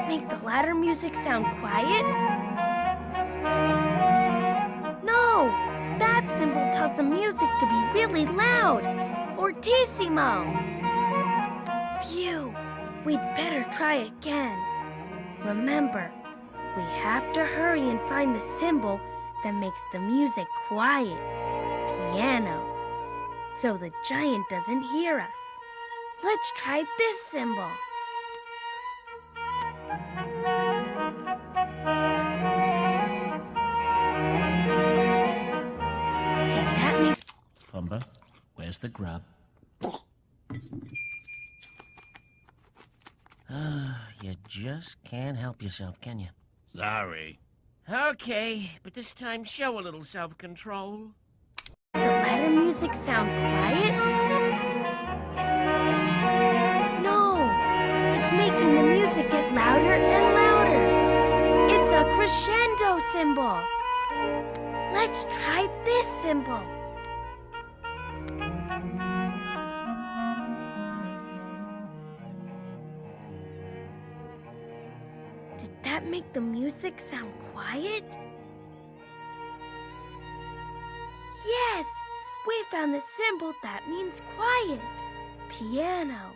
make the louder music sound quiet? No! That symbol tells the music to be really loud. Fortissimo! Phew! We'd better try again. Remember, we have to hurry and find the symbol that makes the music quiet. Piano. So the giant doesn't hear us. Let's try this symbol. Did that make... Pumba, where's the grub? You just can't help yourself, can you? Sorry. Okay, but this time show a little self-control. The louder music sound quiet? No, it's making the music get louder and louder. It's a crescendo symbol. Let's try this symbol. Did that make the music sound quiet? Yes, we found the symbol that means quiet. Piano.